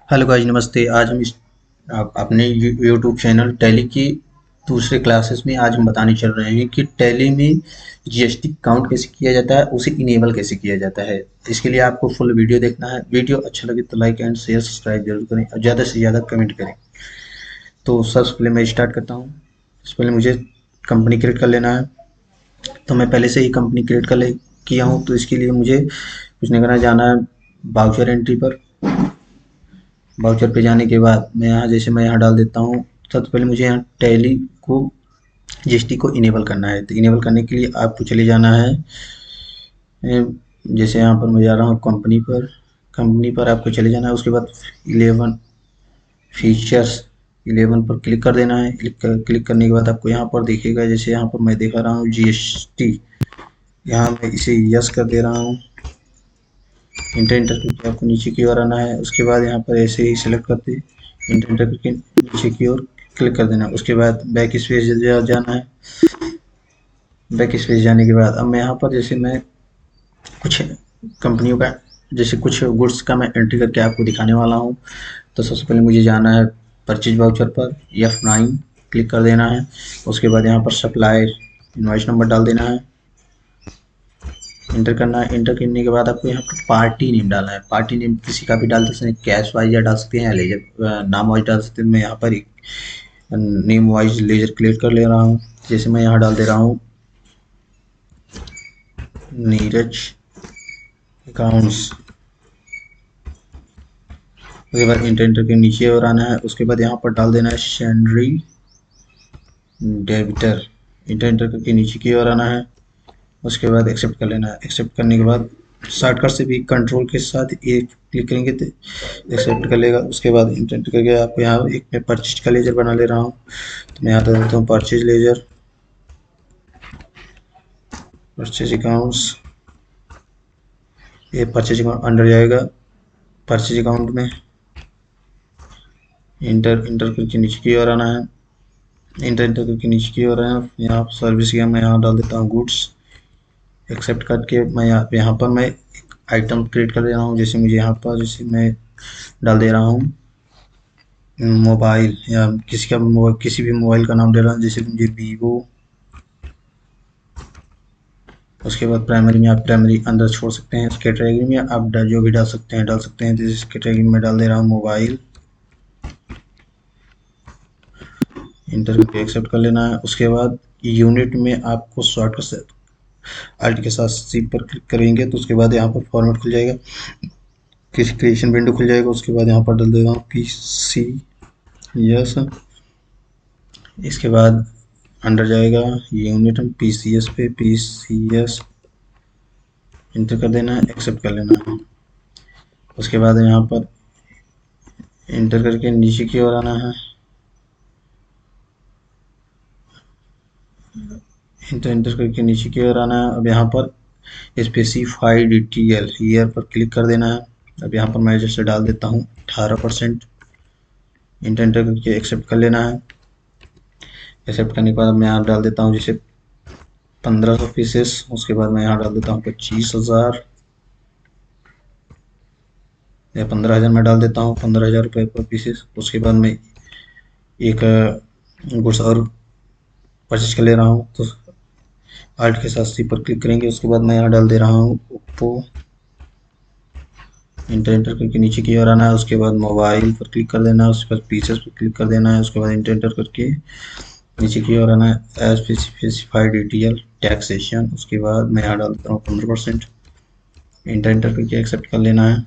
Hello guys, नमस्ते। आज हम अपने यूट्यूब चैनल टैली की दूसरे क्लासेस में आज हम बताने चल रहे हैं कि टैली में जीएसटी काउंट कैसे किया जाता है, उसे इनेबल कैसे किया जाता है। इसके लिए आपको फुल वीडियो देखना है। वीडियो अच्छा लगे तो लाइक एंड शेयर सब्सक्राइब जरूर करें और ज़्यादा से ज़्यादा कमेंट करें। तो सबसे पहले मैं स्टार्ट करता हूँ। सबसे पहले मुझे कंपनी क्रिएट कर लेना है। तो मैं पहले से ही कंपनी क्रिएट कर ले किया हूँ, तो इसके लिए मुझे कुछ नहीं करना, जाना है वाउचर एंट्री पर। वाउचर पे जाने के बाद मैं यहाँ डाल देता हूँ। सबसे पहले मुझे यहाँ टैली को जीएसटी को इनेबल करना है। तो इनेबल करने के लिए आपको चले जाना है, जैसे यहाँ पर मैं जा रहा हूँ कंपनी पर आपको चले जाना है। उसके बाद 11 फीचर्स 11 पर क्लिक कर देना है। क्लिक करने के बाद आपको यहाँ पर दिखेगा, जैसे यहाँ पर मैं दिखा रहा हूँ जीएसटी। यहाँ मैं इसे यस कर दे रहा हूँ। इंटर करके आपको नीचे की ओर आना है। उसके बाद यहाँ पर ऐसे ही सिलेक्ट करते इंटर करके नीचे की ओर क्लिक कर देना है। उसके बाद बैक स्पेस जाना है। बैक स्पेस जाने के बाद अब मैं यहाँ पर मैं कुछ कंपनियों का कुछ गुड्स का मैं एंट्री करके आपको दिखाने वाला हूँ। तो सबसे पहले मुझे जाना है परचेज वाउचर पर, F9 क्लिक कर देना है। उसके बाद यहाँ पर सप्लायर इनवॉइस नंबर डाल देना है, इंटर करना है। इंटर करने के बाद आपको यहाँ पर पार्टी नेम डालना है। पार्टी नेम किसी का भी डाल सकते हैं, कैश वाइज या डाल सकते हैं या लेजर नाम वाइज डाल सकते हैं। मैं यहाँ पर एक नेम वाइज लेजर क्लियर कर ले रहा हूँ। जैसे मैं यहाँ डाल दे रहा हूँ नीरज अकाउंट्स। उसके बाद इंटर के नीचे और आना है। उसके बाद यहाँ पर डाल देना है सैलरी डेबिटर। इंटर करके नीचे की ओर आना है। उसके बाद एक्सेप्ट कर लेना है। एक्सेप्ट करने के बाद शॉर्टकट से भी कंट्रोल के साथ एक क्लिक करेंगे तो एक्सेप्ट कर लेगा। उसके बाद इंटर करके आपको यहाँ एक मैं परचेज का लेजर बना ले रहा हूँ। तो मैं यहाँ दे देता हूँ परचेज लेजर, परचेज अकाउंट्स। ये परचेज अकाउंट अंडर जाएगा परचेज अकाउंट में। इंटर करके नीचे की ओर आना है। इंटर करके नीचे की ओर आना है। यहाँ सर्विस का मैं यहाँ डाल देता हूँ गुड्स। एक्सेप्ट करके मैं यहाँ पर मैं एक आइटम क्रिएट कर दे रहा हूँ। जैसे मुझे यहाँ पर मैं डाल दे रहा हूँ मोबाइल, या किसी भी मोबाइल का नाम दे रहा हूँ, जैसे मुझे वीवो। उसके बाद प्राइमरी में आप प्राइमरी अंदर छोड़ सकते हैं। कैटेगरी में आप जो भी डाल सकते हैं। जैसे कैटेगरी में डाल दे रहा हूँ मोबाइल। इंटर करके एक्सेप्ट कर लेना है। उसके बाद यूनिट में आपको शॉर्टकट से अल्ट के साथ सी पर क्लिक करेंगे तो उसके बाद यहाँ पर फॉर्मेट खुल जाएगा, किसी क्रिएशन विंडो खुल जाएगा। उसके बाद यहाँ पर डाल देगा PC यस। इसके बाद अंडर जाएगा यूनिट PCS पे PCS इंटर कर देना है, एक्सेप्ट कर लेना है। उसके बाद यहाँ पर इंटर करके नीचे की ओर आना है। इंटर करके नीचे की ओर आना है। अब यहाँ पर स्पेसिफाइड DTL ईयर पर क्लिक कर देना है। अब यहाँ पर मैं जैसे डाल देता हूँ 18%। इंटर करके एक्सेप्ट कर लेना है। एक्सेप्ट करने के बाद मैं यहाँ डाल देता हूँ जैसे 1500 पीसेस। उसके बाद मैं यहाँ डाल देता हूँ 25,000 या 15,000 में डाल देता हूँ, 15,000 रुपये पर पीसेस। उसके बाद मैं एक गुड्स और परचेज कर ले रहा हूँ। तो आल्ट के साथ सी पर क्लिक करेंगे। उसके बाद मैं यहाँ डाल दे रहा हूँ ओप्पो। इंटर करके नीचे की ओर आना है। उसके बाद मोबाइल पर क्लिक कर देना है। उसके बाद पीसेस पर क्लिक कर देना है। उसके बाद इंटर करके नीचे की ओर आना है। As specified DTL taxation. उसके बाद मैं यहाँ डाल देता हूँ 15%। इंटर करके एक्सेप्ट कर लेना है।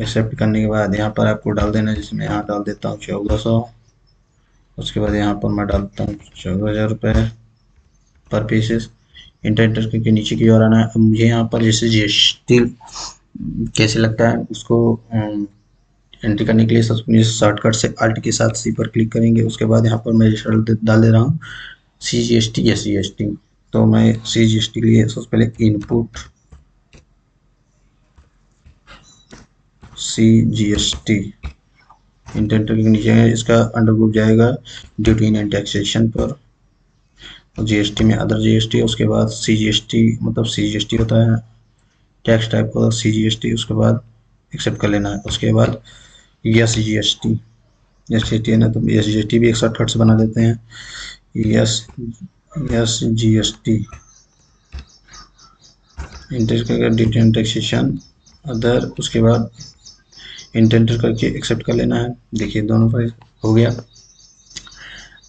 एक्सेप्ट करने के बाद यहाँ पर आपको डाल देना है, जैसे मैं यहाँ डाल देता हूँ 1400। उसके बाद यहाँ पर मैं डाल देता हूँ 14,000 रुपये पर पीसेस। इंटर करके नीचे की ओर आना है। अब मुझे यहाँ पर जैसे GST कैसे लगता है उसको एंट्री करने के लिए सबसे पहले शॉर्टकट से अल्ट के साथ सी पर क्लिक करेंगे। उसके बाद यहाँ पर मैं डाल दे रहा हूँ CGST या CST। तो मैं CGST के लिए सबसे पहले इनपुट CGST इंटर के नीचे इसका अंडर ग्रुप जाएगा ड्यूटी एंड टैक्सेशन पर। GST में अदर GST। उसके बाद CGST मतलब CGST होता है टैक्स टाइप का CGST। उसके बाद एक्सेप्ट कर लेना है। उसके बाद yes GST, S G S T है ना, तो एस जी एस टी भी एक शॉर्टकट से बना देते हैं, यस GST, इंटरेस्ट का डिटेन टैक्सेशन अदर, उसके बाद इंटेंटर करके एक्सेप्ट कर लेना है। देखिए दोनों पर हो गया।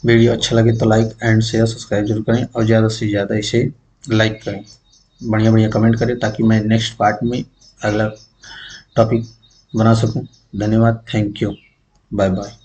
वीडियो अच्छा लगे तो लाइक एंड शेयर सब्सक्राइब जरूर करें और ज़्यादा से ज़्यादा इसे लाइक करें, बढ़िया बढ़िया कमेंट करें ताकि मैं नेक्स्ट पार्ट में अगला टॉपिक बना सकूं। धन्यवाद, थैंक यू, बाय बाय।